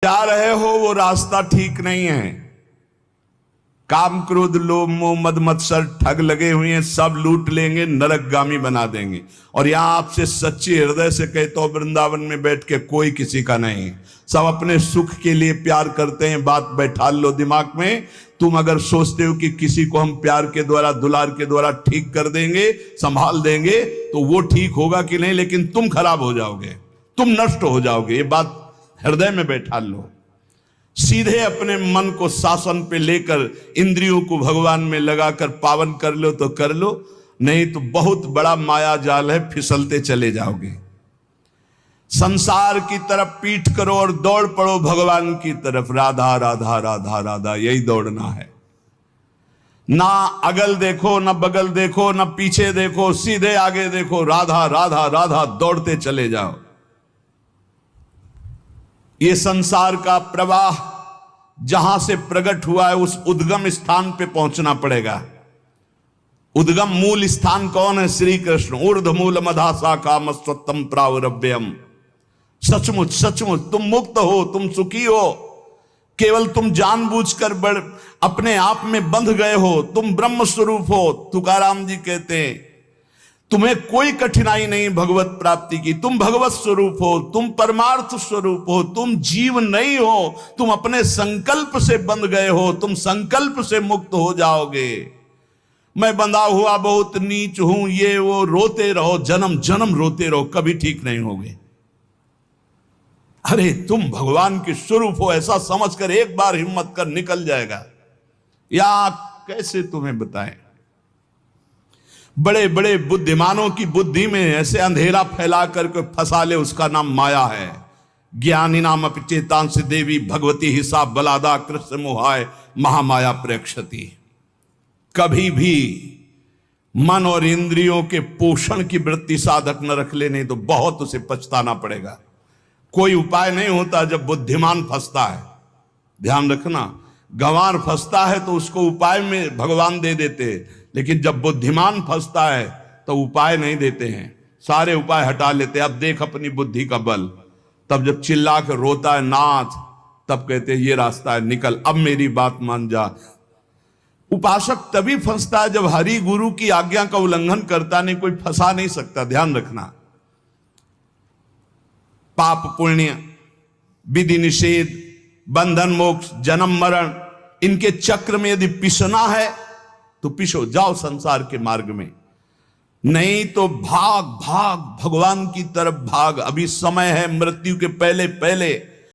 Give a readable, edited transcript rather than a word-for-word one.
जा रहे हो वो रास्ता ठीक नहीं है। काम क्रोध लोभ मोह मद मत्सर ठग लगे हुए हैं, सब लूट लेंगे, नरकगामी बना देंगे। और यहां आपसे सच्चे हृदय से कहता हूं, वृंदावन में बैठ के कोई किसी का नहीं, सब अपने सुख के लिए प्यार करते हैं। बात बैठा लो दिमाग में। तुम अगर सोचते हो कि किसी को हम प्यार के द्वारा दुलार के द्वारा ठीक कर देंगे, संभाल देंगे, तो वो ठीक होगा कि नहीं, लेकिन तुम खराब हो जाओगे, तुम नष्ट हो जाओगे। ये बात हृदय में बैठा लो। सीधे अपने मन को शासन पे लेकर इंद्रियों को भगवान में लगाकर पावन कर लो तो कर लो, नहीं तो बहुत बड़ा माया जाल है, फिसलते चले जाओगे। संसार की तरफ पीठ करो और दौड़ पड़ो भगवान की तरफ। राधा राधा राधा राधा, यही दौड़ना है। ना अगल देखो, ना बगल देखो, ना पीछे देखो, सीधे आगे देखो। राधा राधा राधा, दौड़ते चले जाओ। ये संसार का प्रवाह जहां से प्रकट हुआ है, उस उद्गम स्थान पे पहुंचना पड़ेगा। उद्गम मूल स्थान कौन है? श्री कृष्ण। ऊर्ध्व मूल मधा शाखा मस्वत्तम प्रावरभ्यम। सचमुच सचमुच तुम मुक्त हो, तुम सुखी हो। केवल तुम जानबूझकर अपने आप में बंध गए हो। तुम ब्रह्म स्वरूप हो। तुकाराम जी कहते हैं, तुम्हें कोई कठिनाई नहीं भगवत प्राप्ति की। तुम भगवत स्वरूप हो, तुम परमार्थ स्वरूप हो, तुम जीव नहीं हो। तुम अपने संकल्प से बंध गए हो, तुम संकल्प से मुक्त हो जाओगे। मैं बंधा हुआ बहुत नीच हूं, ये वो, रोते रहो, जन्म जन्म रोते रहो, कभी ठीक नहीं होगे। अरे तुम भगवान के स्वरूप हो, ऐसा समझकर एक बार हिम्मत कर निकल जाएगा। या कैसे तुम्हें बताएं, बड़े बड़े बुद्धिमानों की बुद्धि में ऐसे अंधेरा फैला करके फंसा ले, उसका नाम माया है। ज्ञानी नाम अपचेतांश देवी भगवती हिसाब बलादा कृष्ण मोहाय महामाया प्रेक्षति। कभी भी मन और इंद्रियों के पोषण की वृत्ति साधक न रख ले, नहीं तो बहुत उसे पछताना पड़ेगा। कोई उपाय नहीं होता जब बुद्धिमान फंसता है। ध्यान रखना, गंवार फंसता है तो उसको उपाय में भगवान दे देते, लेकिन जब बुद्धिमान फंसता है तो उपाय नहीं देते हैं, सारे उपाय हटा लेते हैं। अब देख अपनी बुद्धि का बल। तब जब चिल्ला कर रोता है नाथ, तब कहते हैं ये रास्ता है, निकल, अब मेरी बात मान जा। उपासक तभी फंसता है जब हरि गुरु की आज्ञा का उल्लंघन करता, नहीं कोई फंसा नहीं सकता। ध्यान रखना, पाप पुण्य, विधि निषेध, बंधन मोक्ष, जन्म मरण, इनके चक्र में यदि पिसना है तो पिसो, जाओ संसार के मार्ग में। नहीं तो भाग भाग भगवान की तरफ भाग। अभी समय है, मृत्यु के पहले पहले